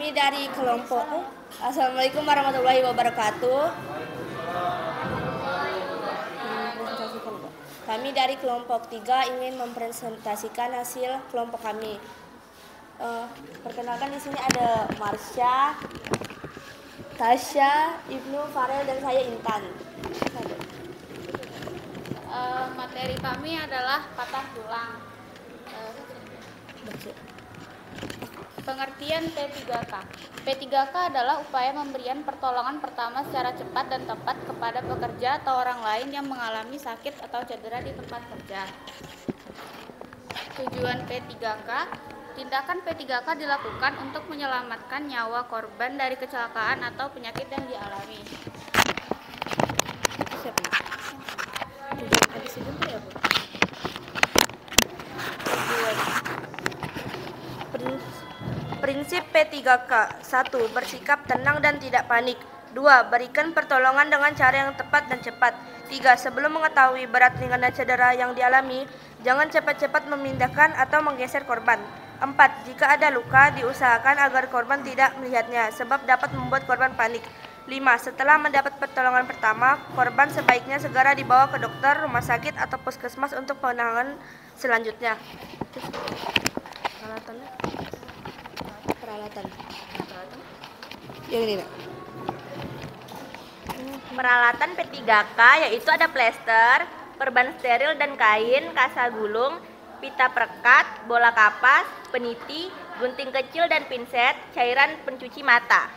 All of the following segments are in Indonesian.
Kami dari kelompok Assalamualaikum warahmatullahi wabarakatuh. Kami dari kelompok 3 ingin mempresentasikan hasil kelompok kami. Perkenalkan di sini ada Marsha, Tasya, Ibnu, Farel, dan saya Intan. Materi kami adalah patah tulang. Pengertian P3K. P3K adalah upaya memberikan pertolongan pertama secara cepat dan tepat kepada pekerja atau orang lain yang mengalami sakit atau cedera di tempat kerja. Tujuan P3K. Tindakan P3K dilakukan untuk menyelamatkan nyawa korban dari kecelakaan atau penyakit yang dialami. Prinsip P3K. 1. Bersikap tenang dan tidak panik. 2. Berikan pertolongan dengan cara yang tepat dan cepat. 3. Sebelum mengetahui berat ringan dan cedera yang dialami, jangan cepat-cepat memindahkan atau menggeser korban. 4. Jika ada luka, diusahakan agar korban tidak melihatnya, sebab dapat membuat korban panik. 5. Setelah mendapat pertolongan pertama, korban sebaiknya segera dibawa ke dokter, rumah sakit, atau puskesmas untuk penanganan selanjutnya. Peralatan. Yang ini, Nak. Peralatan P3K yaitu ada plester, perban steril dan kain, kasa gulung, pita perekat, bola kapas, peniti, gunting kecil dan pinset, cairan pencuci mata.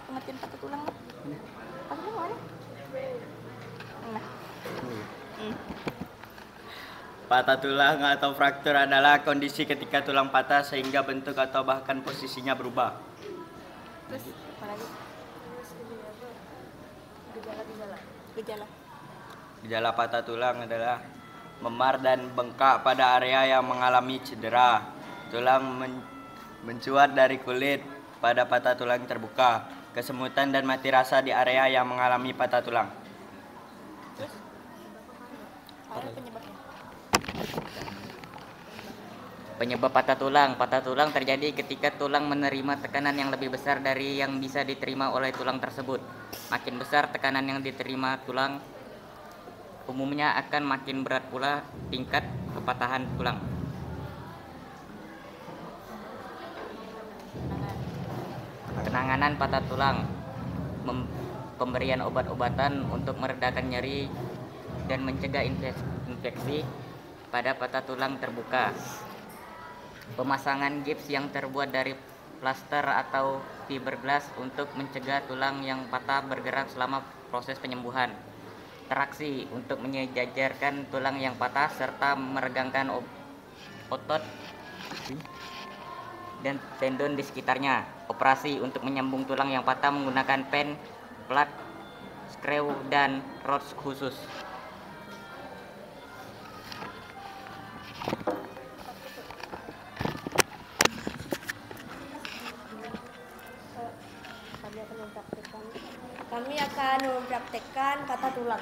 Pengertian patah tulang. Patah tulang mana? Patah tulang atau fraktur adalah kondisi ketika tulang patah sehingga bentuk atau bahkan posisinya berubah. Terus apa lagi? Gejala. Gejala patah tulang adalah memar dan bengkak pada area yang mengalami cedera. Tulang mencuat dari kulit pada patah tulang terbuka. Kesemutan dan mati rasa di area yang mengalami patah tulang. Penyebab patah tulang. Patah tulang terjadi ketika tulang menerima tekanan yang lebih besar dari yang bisa diterima oleh tulang tersebut. Makin besar tekanan yang diterima tulang, umumnya akan makin berat pula tingkat kepatahan tulang. Penanganan patah tulang. Pemberian obat-obatan untuk meredakan nyeri dan mencegah infeksi pada patah tulang terbuka. Pemasangan gips yang terbuat dari plaster atau fiberglass untuk mencegah tulang yang patah bergerak selama proses penyembuhan. Traksi untuk menyejajarkan tulang yang patah serta meregangkan otot dan tendon di sekitarnya. Operasi untuk menyambung tulang yang patah menggunakan pen, plat, screw, dan rods khusus. Kami akan mempraktekkan patah tulang.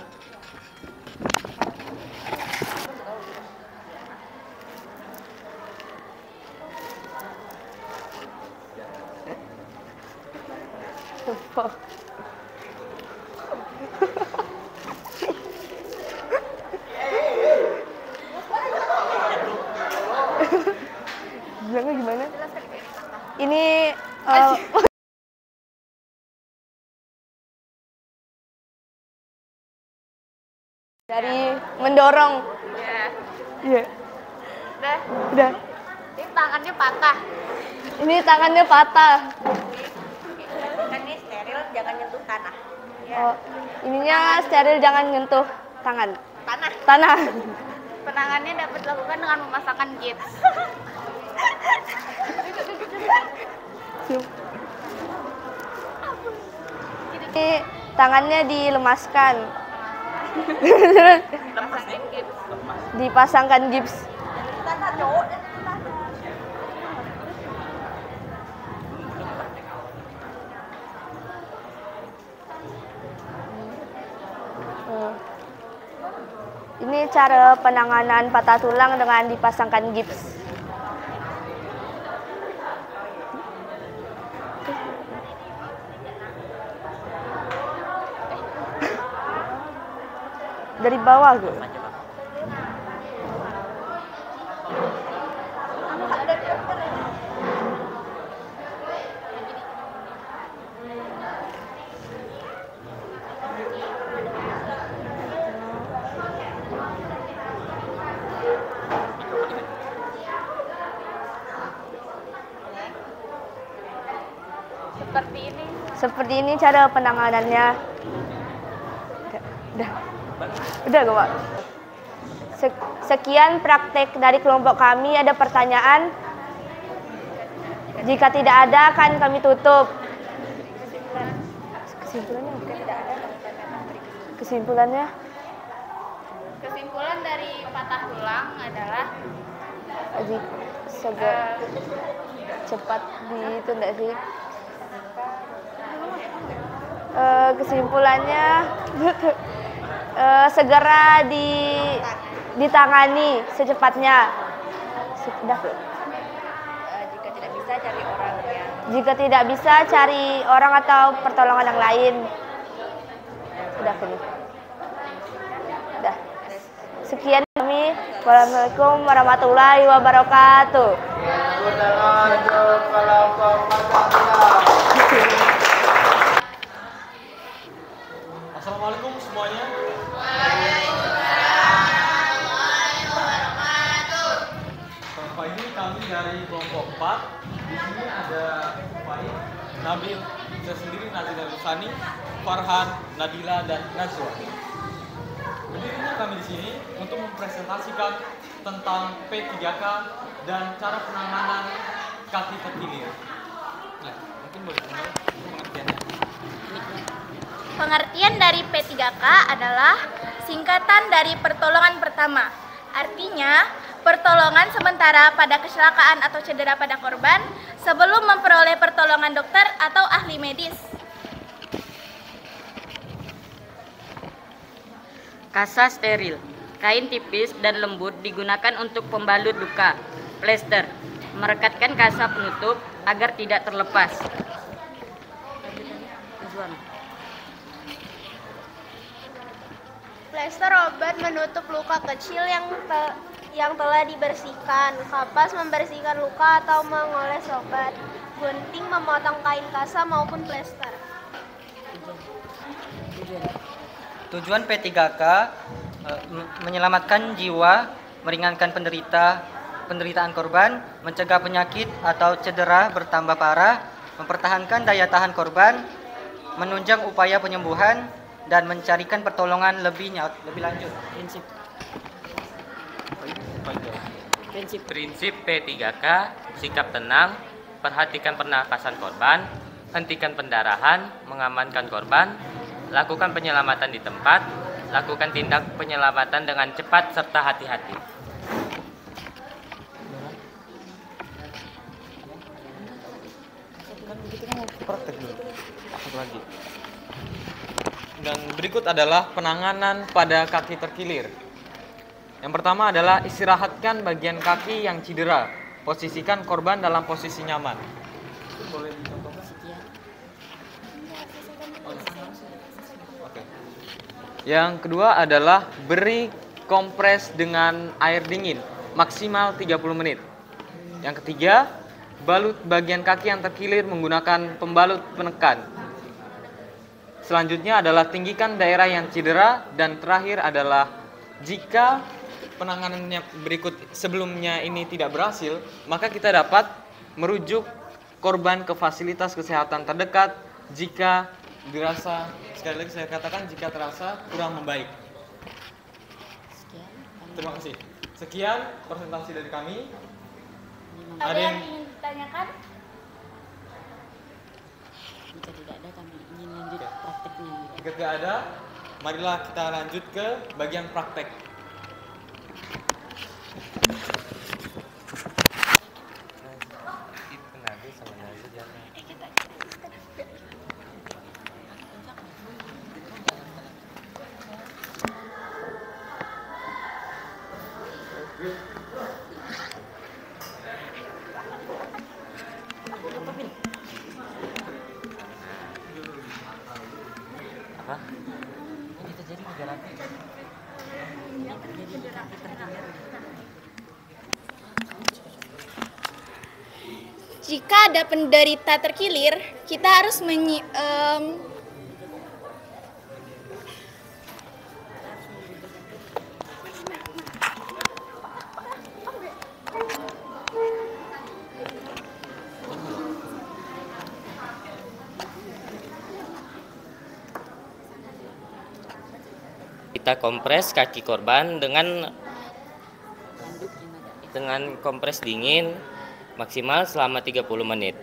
Bilangnya gimana? Ini dari mendorong. Ya. Iya. Udah. Ini tangannya patah. Ini tangannya patah. Kan ini steril, jangan nyentuh tanah. Oh, ininya steril, jangan nyentuh tangan. Tanah. Penanganannya dapat dilakukan dengan memasangkan gips. Ini tangannya dilemaskan. Dipasangkan gips. Ini cara penanganan patah tulang dengan dipasangkan gips. Dari bawah gitu. Seperti ini cara penanganannya. Udah gak, Pak? Sekian praktek dari kelompok kami. Ada pertanyaan? Jika tidak ada, akan kami tutup. Kesimpulannya? Kesimpulan dari patah tulang adalah cepat itu enggak sih? Kesimpulannya segera ditangani secepatnya. Jika tidak bisa cari orang atau pertolongan yang lain. Sudah ini. Sudah. Sekian kami. Wassalamualaikum warahmatullahi wabarakatuh. Assalamualaikum semuanya. Bapak ini kami dari kelompok 4. Di sini ada Faid, Nabil, saya sendiri Nazila Lusani, Farhan, Nadila, dan Najwa. Berdirinya kami di sini untuk mempresentasikan tentang P3K dan cara penanganan kaki terkilir. Nah, mungkin boleh pengertiannya. Pengertian dari P3K adalah singkatan dari pertolongan pertama. Artinya, pertolongan sementara pada kecelakaan atau cedera pada korban sebelum memperoleh pertolongan dokter atau ahli medis. Kasa steril, kain tipis dan lembut digunakan untuk pembalut luka. Plester, merekatkan kasa penutup agar tidak terlepas. Plester obat menutup luka kecil yang telah dibersihkan. Kapas membersihkan luka atau mengoles obat. Gunting memotong kain kasa maupun plester. Tujuan P3K menyelamatkan jiwa, meringankan penderitaan korban, mencegah penyakit atau cedera bertambah parah, mempertahankan daya tahan korban, menunjang upaya penyembuhan, dan mencarikan pertolongan lebih lanjut. Prinsip P3K, sikap tenang, perhatikan pernapasan korban, hentikan pendarahan, mengamankan korban, lakukan penyelamatan di tempat, lakukan tindak penyelamatan dengan cepat serta hati-hati. Dan berikut adalah penanganan pada kaki terkilir. Yang pertama adalah istirahatkan bagian kaki yang cedera. Posisikan korban dalam posisi nyaman. Boleh dicontohkan? Oke. Yang kedua adalah beri kompres dengan air dingin maksimal 30 menit. Yang ketiga, balut bagian kaki yang terkilir menggunakan pembalut penekan. Selanjutnya adalah tinggikan daerah yang cedera, dan terakhir adalah jika penanganannya berikut sebelumnya ini tidak berhasil, maka kita dapat merujuk korban ke fasilitas kesehatan terdekat jika dirasa, sekali lagi saya katakan, jika terasa kurang membaik. Terima kasih. Sekian presentasi dari kami. Ada yang ingin ditanyakan? Jika tidak ada, kami ingin lanjut prakteknya. Jika tidak ada, marilah kita lanjut ke bagian praktek. Apa? Ini terjadi gara-gara Jika ada penderita terkilir, kita harus Kita kompres kaki korban dengan kompres dingin maksimal selama 30 menit.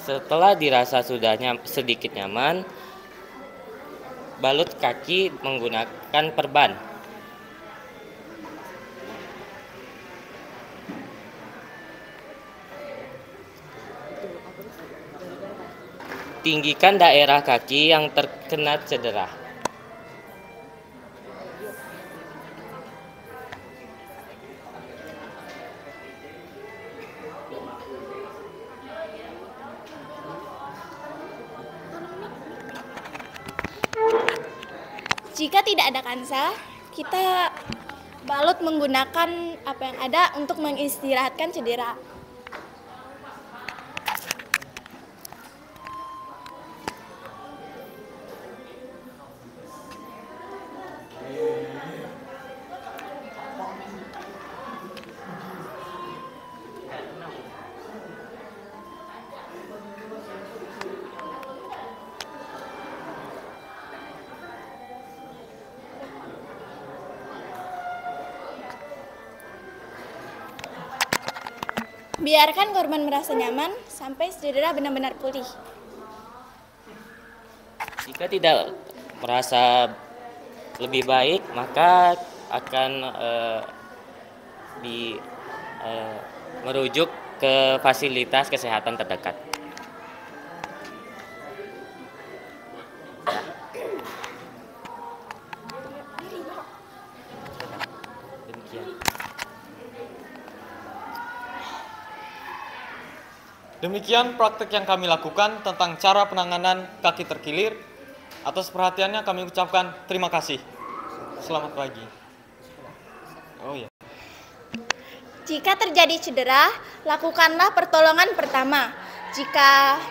Setelah dirasa sudah sedikit nyaman, balut kaki menggunakan perban. Tinggikan daerah kaki yang terkena cedera. Jika tidak ada kansa, kita balut menggunakan apa yang ada untuk mengistirahatkan cedera. Biarkan korban merasa nyaman sampai cedera benar-benar pulih. Jika tidak merasa lebih baik, maka akan merujuk ke fasilitas kesehatan terdekat. Demikian praktek yang kami lakukan tentang cara penanganan kaki terkilir. Atas perhatiannya kami ucapkan terima kasih. Selamat pagi. Oh ya. Jika terjadi cedera, lakukanlah pertolongan pertama. Jika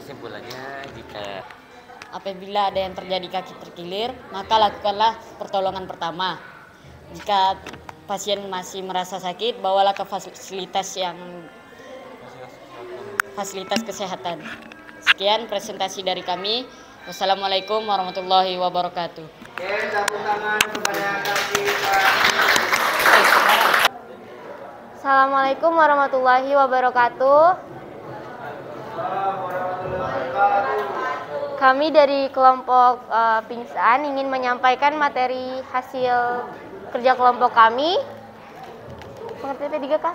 Kesimpulannya, jika apabila ada yang terjadi kaki terkilir, maka lakukanlah pertolongan pertama. Jika pasien masih merasa sakit, bawalah ke fasilitas kesehatan. Sekian presentasi dari kami. Wassalamualaikum warahmatullahi wabarakatuh. Assalamualaikum warahmatullahi wabarakatuh. Kami dari kelompok Pingsan ingin menyampaikan materi hasil kerja kelompok kami. Pengertian P3K?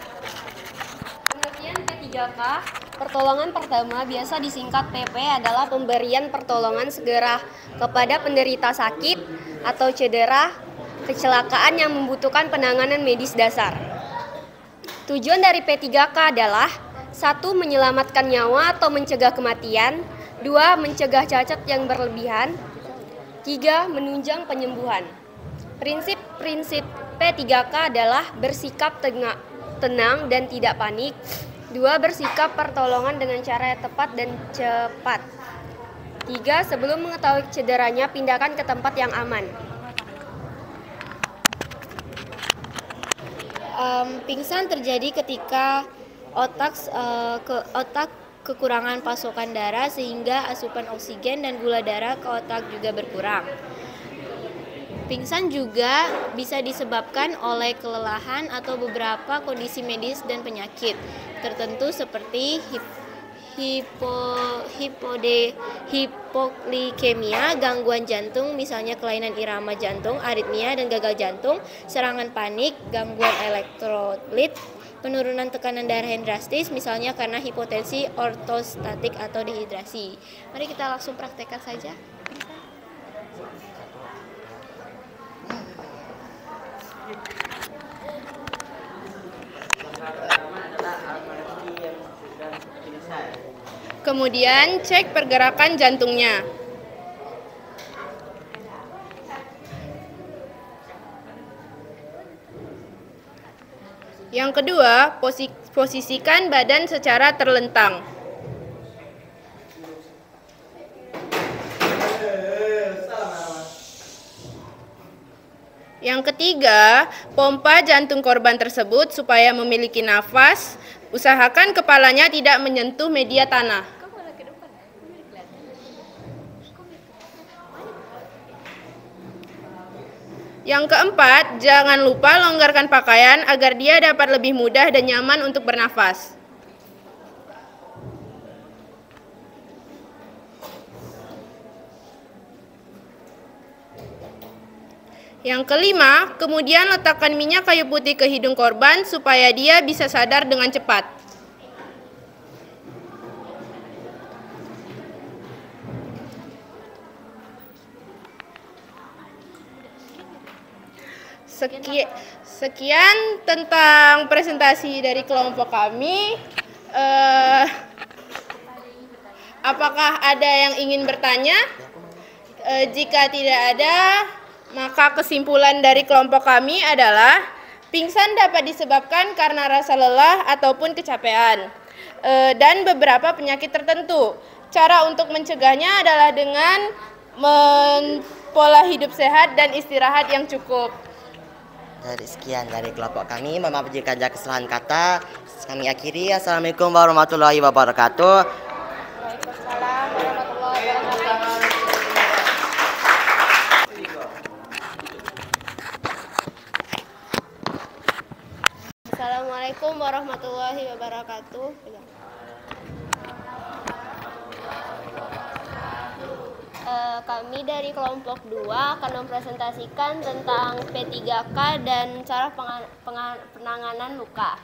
Pengertian P3K, pertolongan pertama biasa disingkat PP adalah pemberian pertolongan segera kepada penderita sakit atau cedera, kecelakaan yang membutuhkan penanganan medis dasar. Tujuan dari P3K adalah 1. Menyelamatkan nyawa atau mencegah kematian. 2. Mencegah cacat yang berlebihan. 3. Menunjang penyembuhan. Prinsip-prinsip P3K adalah bersikap tenang dan tidak panik. 2. Bersikap pertolongan dengan cara yang tepat dan cepat. 3. Sebelum mengetahui cederanya, pindahkan ke tempat yang aman. Pingsan terjadi ketika otak kekurangan pasokan darah sehingga asupan oksigen dan gula darah ke otak juga berkurang. Pingsan juga bisa disebabkan oleh kelelahan atau beberapa kondisi medis dan penyakit tertentu seperti hipoglikemia, gangguan jantung, misalnya kelainan irama jantung, aritmia dan gagal jantung, serangan panik, gangguan elektrolit, penurunan tekanan darah yang drastis, misalnya karena hipotensi ortostatik atau dehidrasi. Mari kita langsung praktekkan saja. Kemudian cek pergerakan jantungnya. Yang kedua, posisikan badan secara terlentang. Yang ketiga, pompa jantung korban tersebut supaya memiliki nafas. Usahakan kepalanya tidak menyentuh media tanah. Yang keempat, jangan lupa longgarkan pakaian agar dia dapat lebih mudah dan nyaman untuk bernafas. Yang kelima, kemudian letakkan minyak kayu putih ke hidung korban supaya dia bisa sadar dengan cepat. Sekian tentang presentasi dari kelompok kami. Apakah ada yang ingin bertanya? Jika tidak ada, maka kesimpulan dari kelompok kami adalah pingsan dapat disebabkan karena rasa lelah ataupun kecapean dan beberapa penyakit tertentu. Cara untuk mencegahnya adalah dengan pola hidup sehat dan istirahat yang cukup. Sekian dari kelompok kami. Mohon maaf jika ada kesalahan kata. Kami akhiri. Assalamualaikum warahmatullahi wabarakatuh. Waalaikumsalam warahmatullahi wabarakatuh. Assalamualaikum warahmatullahi wabarakatuh. Kami dari kelompok 2 akan mempresentasikan tentang P3K dan cara penanganan luka.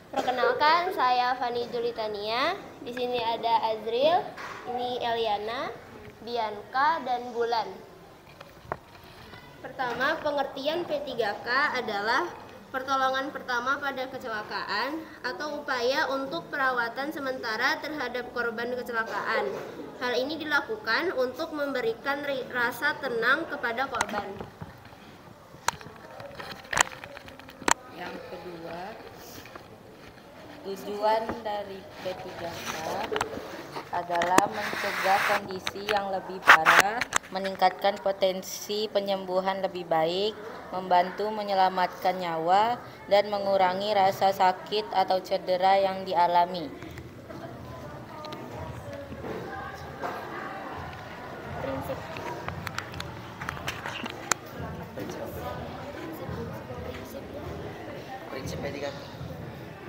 Perkenalkan, saya Fani Julitania. Di sini ada Azril, ini Eliana, Bianca, dan Bulan. Pertama, pengertian P3K adalah pertolongan pertama pada kecelakaan atau upaya untuk perawatan sementara terhadap korban kecelakaan. Hal ini dilakukan untuk memberikan rasa tenang kepada korban. Yang kedua, tujuan dari P3K adalah mencegah kondisi yang lebih parah, meningkatkan potensi penyembuhan lebih baik, membantu menyelamatkan nyawa, dan mengurangi rasa sakit atau cedera yang dialami.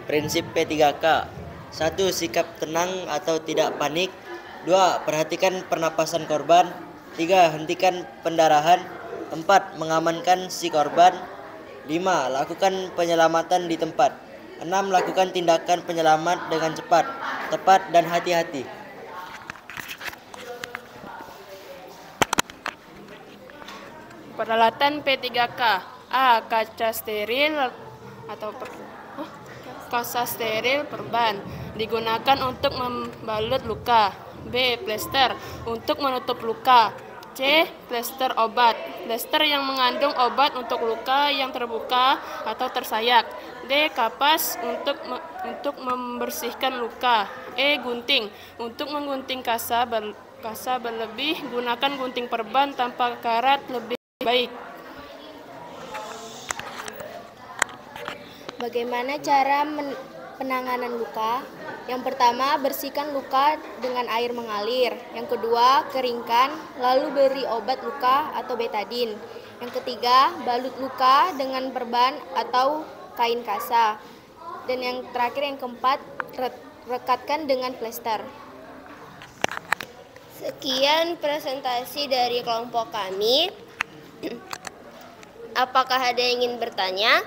Prinsip P3K. 1. Sikap tenang atau tidak panik. 2. Perhatikan pernapasan korban. 3. Hentikan pendarahan. 4. Mengamankan si korban. 5. Lakukan penyelamatan di tempat. 6. Lakukan tindakan penyelamat dengan cepat, tepat, dan hati-hati. Peralatan P3K. A. Kaca steril atau kaca steril perban digunakan untuk membalut luka. B. Plester untuk menutup luka. C. Plester obat, plester yang mengandung obat untuk luka yang terbuka atau tersayak. D. Kapas untuk membersihkan luka. E. Gunting untuk menggunting kasa berlebih. Gunakan gunting perban tanpa karat lebih baik. Bagaimana cara penanganan luka? Yang pertama, bersihkan luka dengan air mengalir. Yang kedua, keringkan, lalu beri obat luka atau betadin. Yang ketiga, balut luka dengan perban atau kain kasa. Dan yang terakhir, yang keempat, rekatkan dengan plester. Sekian presentasi dari kelompok kami. Apakah ada yang ingin bertanya?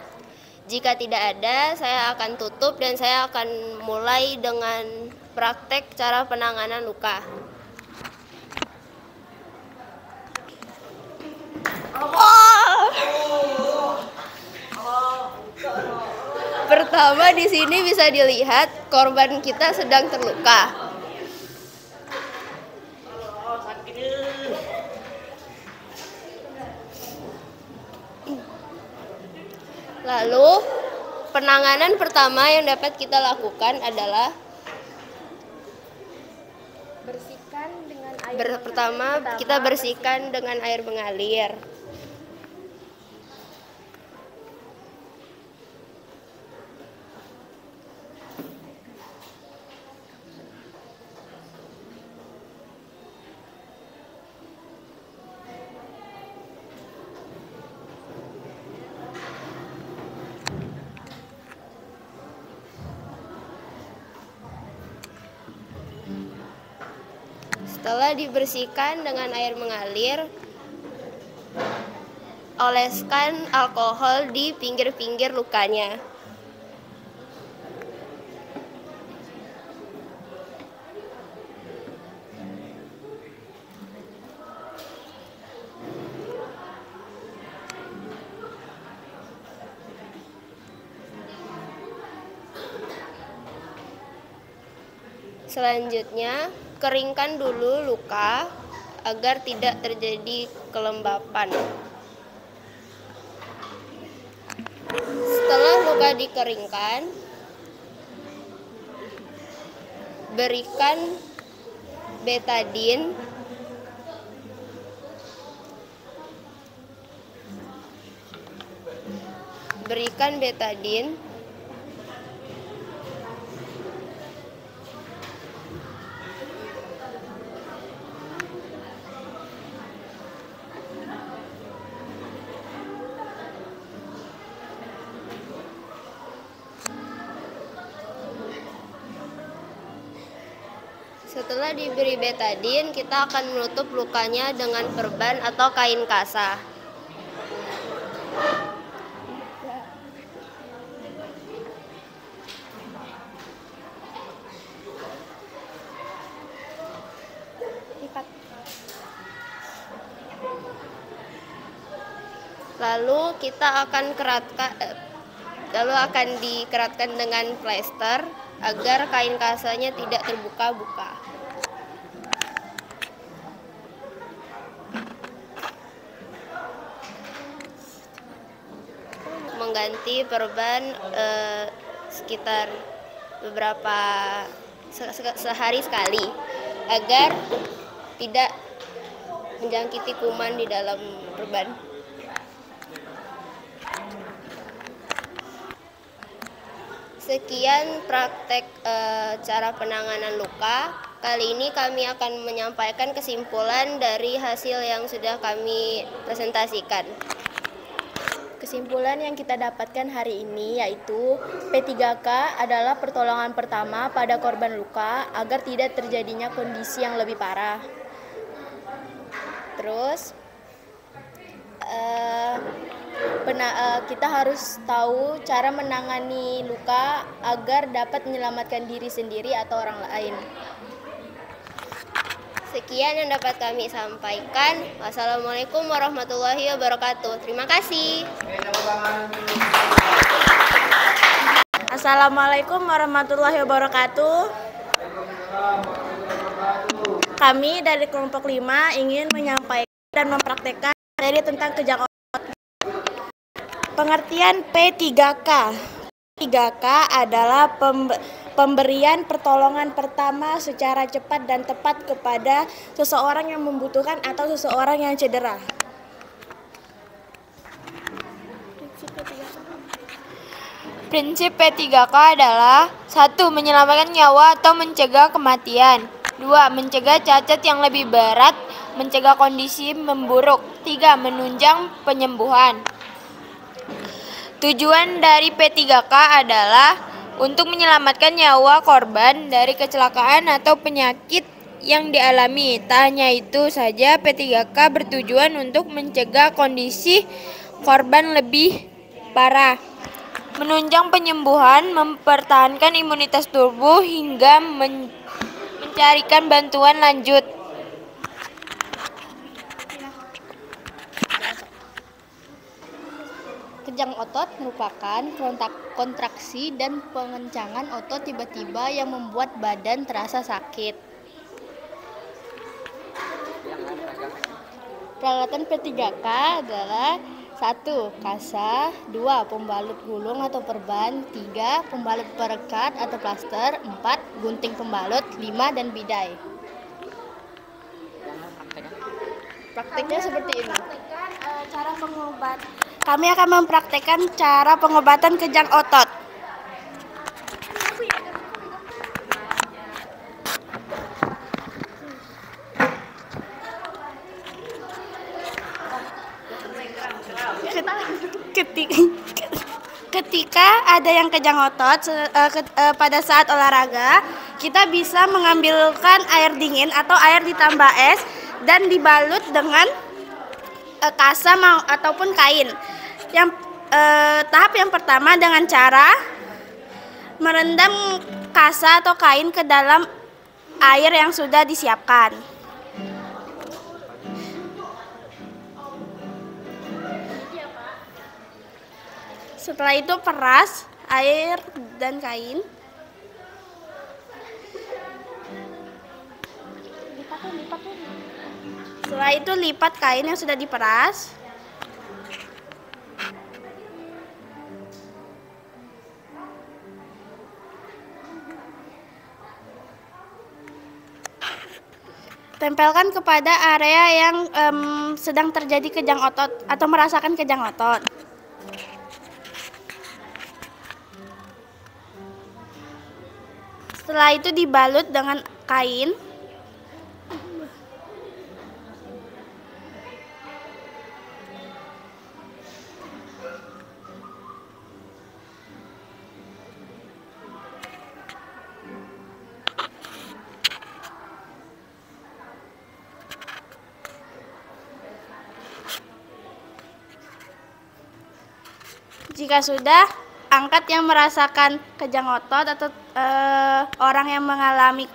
Jika tidak ada, saya akan tutup dan saya akan mulai dengan praktek cara penanganan luka. Pertama, di sini bisa dilihat korban kita sedang terluka. Lalu, penanganan pertama yang dapat kita lakukan adalah pertama kita bersihkan dengan air mengalir. Setelah dibersihkan dengan air mengalir, oleskan alkohol di pinggir-pinggir lukanya. Selanjutnya, keringkan dulu luka agar tidak terjadi kelembapan. Setelah luka dikeringkan, berikan betadine Setelah diberi betadine, kita akan menutup lukanya dengan perban atau kain kasa. Lalu kita akan dikeratkan dengan plester agar kain kasanya tidak terbuka-buka. Mengganti perban sekitar sehari sekali agar tidak menjangkiti kuman di dalam perban. Sekian praktek cara penanganan luka. Kali ini kami akan menyampaikan kesimpulan dari hasil yang sudah kami presentasikan. Kesimpulan yang kita dapatkan hari ini yaitu P3K adalah pertolongan pertama pada korban luka agar tidak terjadinya kondisi yang lebih parah. Terus kita harus tahu cara menangani luka agar dapat menyelamatkan diri sendiri atau orang lain. Sekian yang dapat kami sampaikan. Wassalamualaikum warahmatullahi wabarakatuh. Terima kasih. Assalamualaikum warahmatullahi wabarakatuh. Kami dari kelompok 5 ingin menyampaikan dan mempraktekkan materi tentang kejangkauan. Pengertian P3K. P3K adalah pemberian pertolongan pertama secara cepat dan tepat kepada seseorang yang membutuhkan atau seseorang yang cedera. Prinsip P3K adalah 1. Menyelamatkan nyawa atau mencegah kematian. 2. Mencegah cacat yang lebih berat mencegah kondisi memburuk. 3. Menunjang penyembuhan. Tujuan dari P3K adalah untuk menyelamatkan nyawa korban dari kecelakaan atau penyakit yang dialami. Tak hanya itu saja, P3K bertujuan untuk mencegah kondisi korban lebih parah, menunjang penyembuhan, mempertahankan imunitas tubuh, hingga mencarikan bantuan lanjut. Kejang otot merupakan kontraksi dan pengencangan otot tiba-tiba yang membuat badan terasa sakit. Peralatan P3K adalah 1. Kasa, 2. Pembalut gulung atau perban, 3. Pembalut perekat atau plaster, 4. Gunting pembalut, 5. Dan bidai. Prakteknya seperti ini. Kami akan mempraktekkan cara pengobatan kejang otot. Ketika ada yang kejang otot pada saat olahraga, kita bisa mengambilkan air dingin atau air ditambah es dan dibalut dengan kasa ataupun kain. Tahap yang pertama dengan cara merendam kasa atau kain ke dalam air yang sudah disiapkan. Setelah itu peras air dan kain. Setelah itu lipat kain yang sudah diperas. Tempelkan kepada area yang sedang terjadi kejang otot atau merasakan kejang otot. Setelah itu dibalut dengan kain. Jika sudah, angkat yang merasakan kejang otot atau orang yang mengalami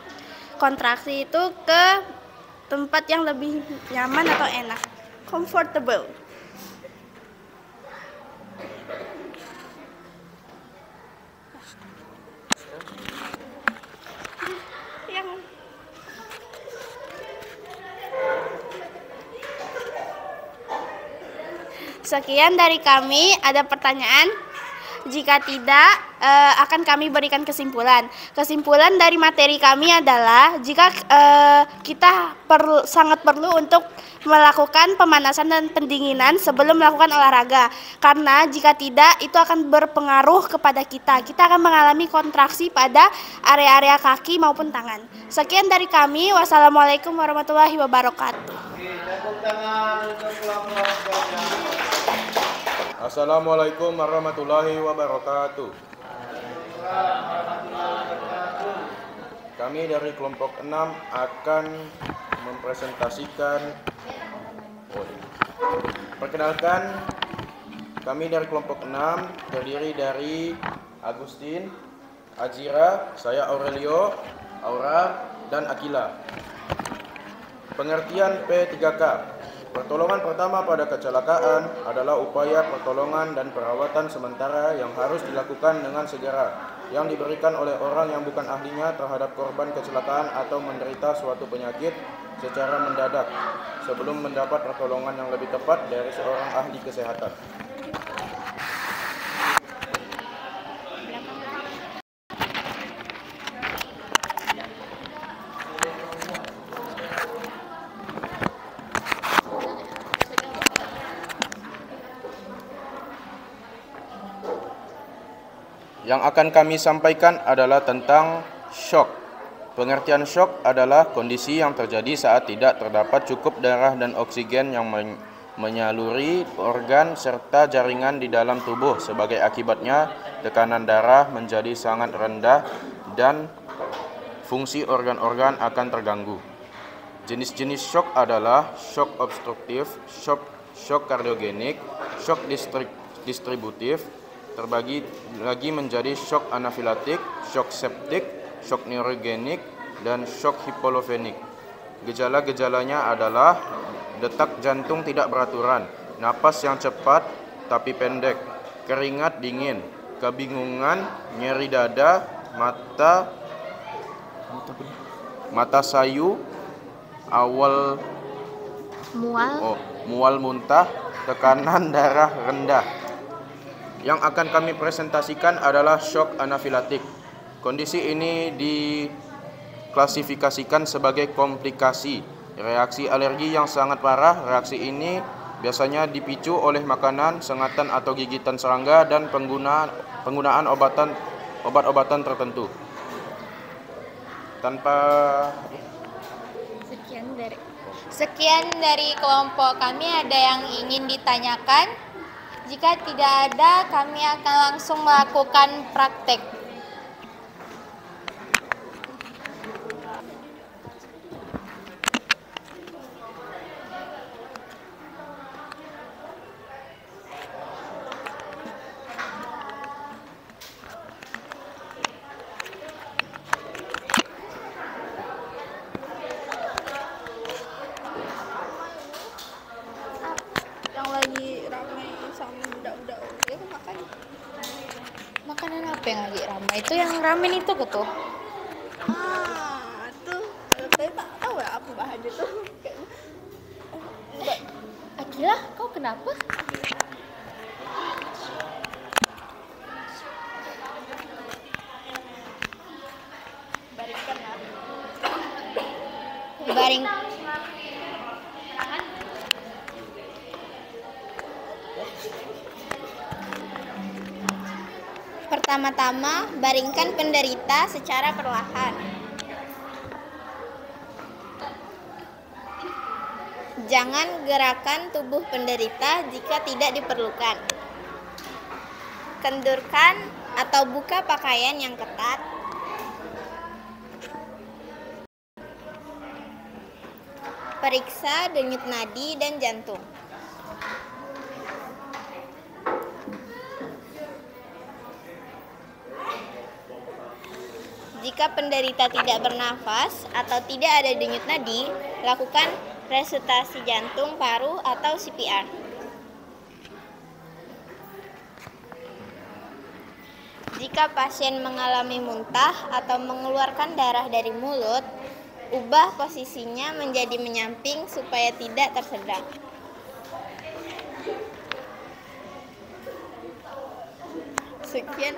kontraksi itu ke tempat yang lebih nyaman atau enak, comfortable. Sekian dari kami. Ada pertanyaan? Jika tidak, akan kami berikan kesimpulan. Kesimpulan dari materi kami adalah jika kita sangat perlu untuk melakukan pemanasan dan pendinginan sebelum melakukan olahraga. Karena jika tidak, itu akan berpengaruh kepada kita. Kita akan mengalami kontraksi pada area-area kaki maupun tangan. Sekian dari kami. Wassalamualaikum warahmatullahi wabarakatuh. Assalamualaikum warahmatullahi wabarakatuh. Kami dari kelompok 6 akan mempresentasikan. Perkenalkan, kami dari kelompok 6 terdiri dari Agustin, Azira, saya Aurelio, Aura, dan Akila. Pengertian P3K. Pertolongan pertama pada kecelakaan adalah upaya pertolongan dan perawatan sementara yang harus dilakukan dengan segera, yang diberikan oleh orang yang bukan ahlinya terhadap korban kecelakaan atau menderita suatu penyakit secara mendadak, sebelum mendapat pertolongan yang lebih tepat dari seorang ahli kesehatan. Yang akan kami sampaikan adalah tentang shock. Pengertian shock adalah kondisi yang terjadi saat tidak terdapat cukup darah dan oksigen yang menyaluri organ serta jaringan di dalam tubuh. Sebagai akibatnya, tekanan darah menjadi sangat rendah dan fungsi organ-organ akan terganggu. Jenis-jenis shock adalah shock obstruktif, shock kardiogenik, shock distributif, terbagi lagi menjadi shock anafilaktik, shock septik, shock neurogenik, dan shock hipovolemik. Gejala-gejalanya adalah detak jantung tidak beraturan, napas yang cepat tapi pendek, keringat dingin, kebingungan, nyeri dada, mata sayu, mual muntah, tekanan darah rendah. Yang akan kami presentasikan adalah shock anafilaktik. Kondisi ini diklasifikasikan sebagai komplikasi reaksi alergi yang sangat parah. Reaksi ini biasanya dipicu oleh makanan, sengatan atau gigitan serangga dan penggunaan obat-obatan tertentu. Sekian dari kelompok kami. Ada yang ingin ditanyakan? Jika tidak ada, kami akan langsung melakukan praktek. Yang lagi ramai sama budak-budak ya kan makan. Makanan apa yang lagi ramai? Itu yang ramen itu betul? Tuh kalau saya tak tahu ya apa bahan itu. Akila, kau kenapa? Baring. Pertama-tama, baringkan penderita secara perlahan. Jangan gerakan tubuh penderita jika tidak diperlukan. Kendurkan atau buka pakaian yang ketat. Periksa denyut nadi dan jantung. Jika penderita tidak bernafas atau tidak ada denyut nadi, lakukan resusitasi jantung paru atau CPR. Jika pasien mengalami muntah atau mengeluarkan darah dari mulut, ubah posisinya menjadi menyamping supaya tidak tersedak. Sekian.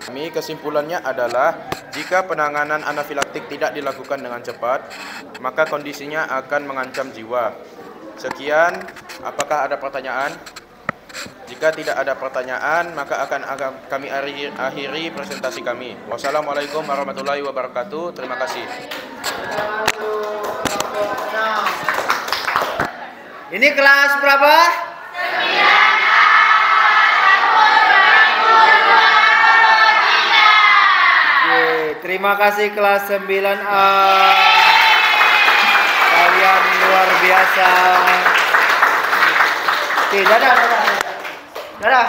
Kami kesimpulannya adalah jika penanganan anafilaktik tidak dilakukan dengan cepat, maka kondisinya akan mengancam jiwa. Sekian, apakah ada pertanyaan? Jika tidak ada pertanyaan, maka akan kami akhiri presentasi kami. Wassalamualaikum warahmatullahi wabarakatuh. Terima kasih. Ini kelas berapa? Terima kasih kelas 9A. Kalian luar biasa. Oke, dadah. Dadah.